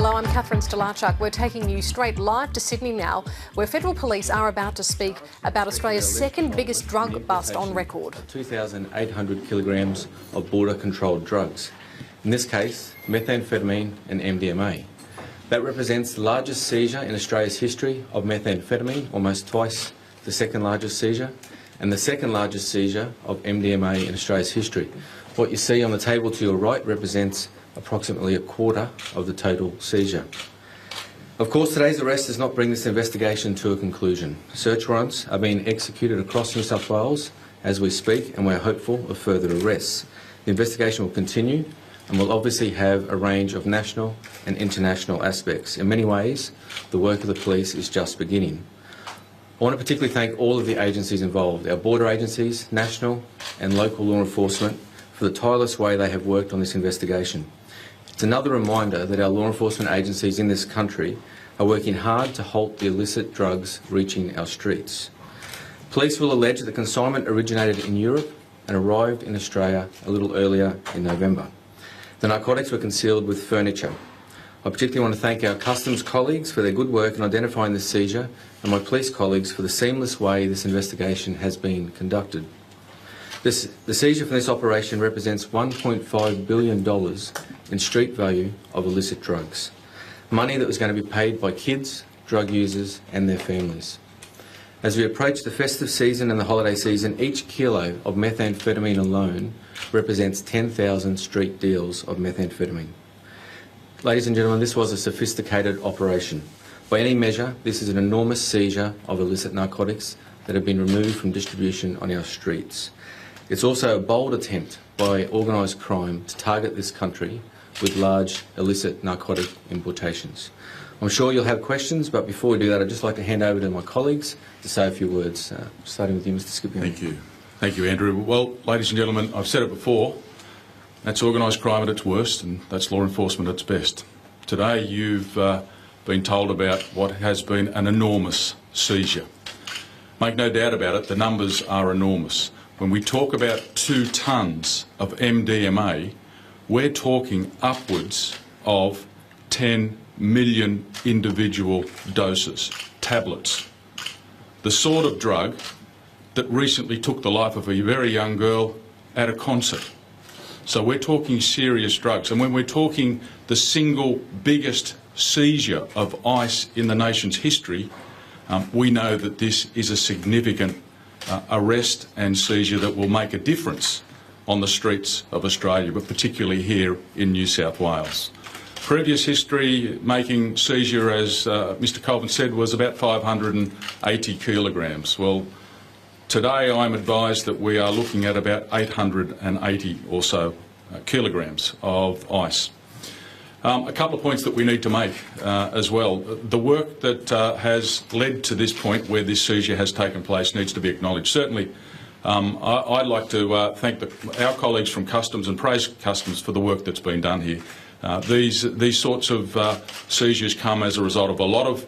Hello, I'm Catherine Stolarchuk. We're taking you straight live to Sydney now, where federal police are about to speak about Australia's second biggest drug bust on record. 2,800 kilograms of border-controlled drugs. In this case, methamphetamine and MDMA. That represents the largest seizure in Australia's history of methamphetamine, almost twice the second largest seizure, and the second largest seizure of MDMA in Australia's history. What you see on the table to your right represents approximately a quarter of the total seizure. Of course, today's arrest does not bring this investigation to a conclusion. Search warrants are being executed across New South Wales as we speak, and we're hopeful of further arrests. The investigation will continue and will obviously have a range of national and international aspects. In many ways, the work of the police is just beginning. I want to particularly thank all of the agencies involved, our border agencies, national and local law enforcement, for the tireless way they have worked on this investigation. It's another reminder that our law enforcement agencies in this country are working hard to halt the illicit drugs reaching our streets. Police will allege that the consignment originated in Europe and arrived in Australia a little earlier in November. The narcotics were concealed with furniture. I particularly want to thank our customs colleagues for their good work in identifying this seizure and my police colleagues for the seamless way this investigation has been conducted. The seizure from this operation represents $1.5 billion in street value of illicit drugs, money that was going to be paid by kids, drug users and their families. As we approach the festive season and the holiday season, each kilo of methamphetamine alone represents 10,000 street deals of methamphetamine. Ladies and gentlemen, this was a sophisticated operation. By any measure, this is an enormous seizure of illicit narcotics that have been removed from distribution on our streets. It's also a bold attempt by organised crime to target this country with large illicit narcotic importations. I'm sure you'll have questions, but before we do that, I'd just like to hand over to my colleagues to say a few words, starting with you, Mr Scipione. Thank you. Thank you, Andrew. Well, ladies and gentlemen, I've said it before, that's organised crime at its worst and that's law enforcement at its best. Today you've been told about what has been an enormous seizure. Make no doubt about it, the numbers are enormous. When we talk about 2 tonnes of MDMA, we're talking upwards of 10 million individual doses, tablets. The sort of drug that recently took the life of a very young girl at a concert. So we're talking serious drugs. And when we're talking the single biggest seizure of ice in the nation's history, we know that this is a significant arrest and seizure that will make a difference on the streets of Australia, but particularly here in New South Wales. Previous history making seizure, as Mr Colvin said, was about 580 kilograms. Well, today I'm advised that we are looking at about 880 or so kilograms of ice. A couple of points that we need to make as well. The work that has led to this point where this seizure has taken place needs to be acknowledged. Certainly, I'd like to thank our colleagues from Customs and praise Customs for the work that's been done here. These sorts of seizures come as a result of a lot of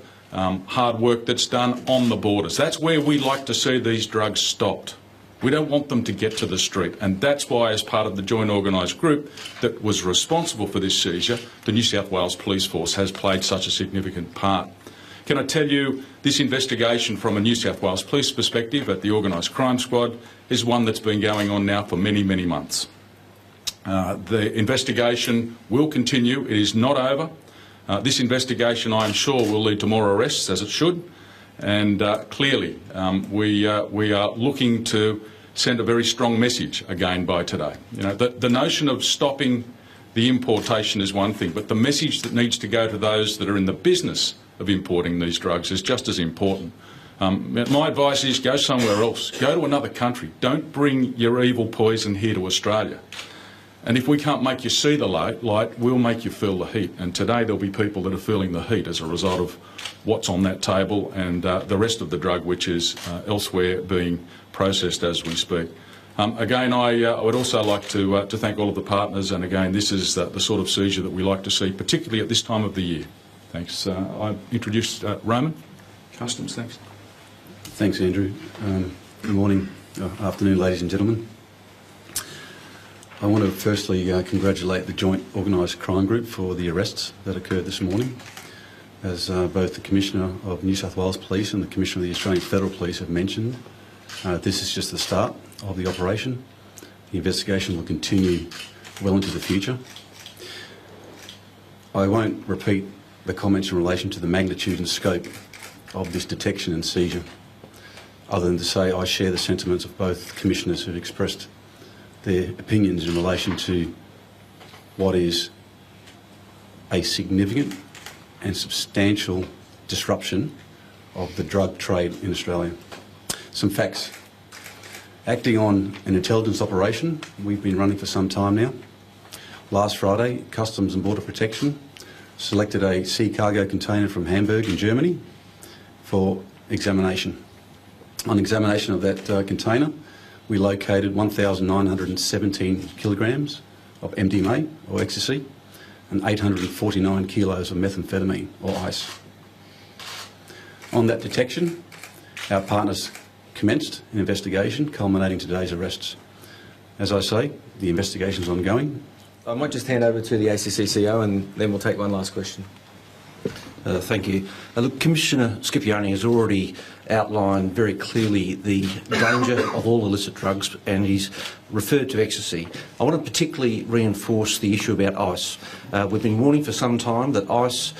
hard work that's done on the borders. That's where we like to see these drugs stopped. We don't want them to get to the street, and that's why, as part of the joint organised group that was responsible for this seizure, the New South Wales Police Force has played such a significant part. Can I tell you, this investigation from a New South Wales Police perspective at the Organised Crime Squad is one that's been going on now for many, many months. The investigation will continue. It is not over. This investigation, I am sure, will lead to more arrests, as it should. And clearly, we are looking to send a very strong message again by today. You know, the notion of stopping the importation is one thing, but the message that needs to go to those that are in the business of importing these drugs is just as important. My advice is go somewhere else. Go to another country. Don't bring your evil poison here to Australia. And if we can't make you see the light, we'll make you feel the heat. And today there'll be people that are feeling the heat as a result of what's on that table and the rest of the drug which is elsewhere being processed as we speak. Again, I would also like to thank all of the partners, and again, this is the sort of seizure that we like to see, particularly at this time of the year. Thanks. I introduced Roman. Customs, thanks. Thanks, Andrew. Good morning, afternoon, ladies and gentlemen. I want to firstly congratulate the Joint Organised Crime Group for the arrests that occurred this morning. As both the Commissioner of New South Wales Police and the Commissioner of the Australian Federal Police have mentioned, this is just the start of the operation. The investigation will continue well into the future. I won't repeat the comments in relation to the magnitude and scope of this detection and seizure, other than to say I share the sentiments of both commissioners who have expressed their opinions in relation to what is a significant and substantial disruption of the drug trade in Australia. Some facts. Acting on an intelligence operation we've been running for some time now. Last Friday, Customs and Border Protection selected a sea cargo container from Hamburg in Germany for examination. On examination of that container, we located 1,917 kilograms of MDMA or ecstasy and 849 kilos of methamphetamine or ice. On that detection, our partners commenced an investigation culminating today's arrests. As I say, the investigation is ongoing. I might just hand over to the ACCCO and then we'll take one last question. Thank you. Look, Commissioner Scipione has already outlined very clearly the danger of all illicit drugs, and he's referred to ecstasy. I want to particularly reinforce the issue about ice. We've been warning for some time that ice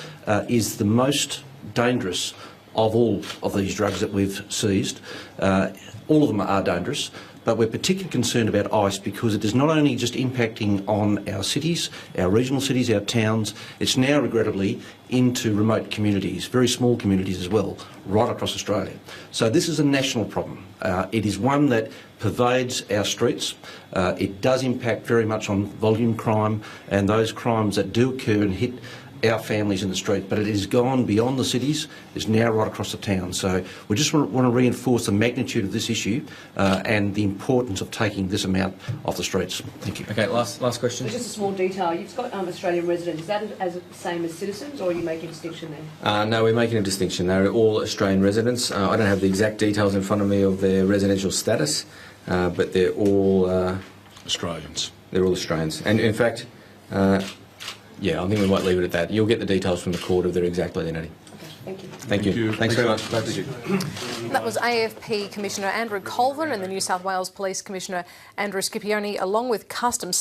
is the most dangerous of all of these drugs that we've seized. All of them are dangerous, but we're particularly concerned about ice because it is not only just impacting on our cities, our regional cities, our towns, it's now regrettably into remote communities, very small communities as well, right across Australia. So this is a national problem. It is one that pervades our streets. It does impact very much on volume crime and those crimes that do occur and hit our families in the street, but it has gone beyond the cities. It's now right across the town. So we just want to reinforce the magnitude of this issue and the importance of taking this amount off the streets. Thank you. Okay, last question. Just a small detail. You've got Australian residents. Is that the same as citizens, or are you making a distinction there? No, we're making a distinction. They're all Australian residents. I don't have the exact details in front of me of their residential status, but they're all Australians. They're all Australians. And in fact, yeah, I think we might leave it at that. You'll get the details from the court of their exact identity. Okay, thank you. Thank you. Thanks very much. That was AFP Commissioner Andrew Colvin and the New South Wales Police Commissioner Andrew Scipione, along with Customs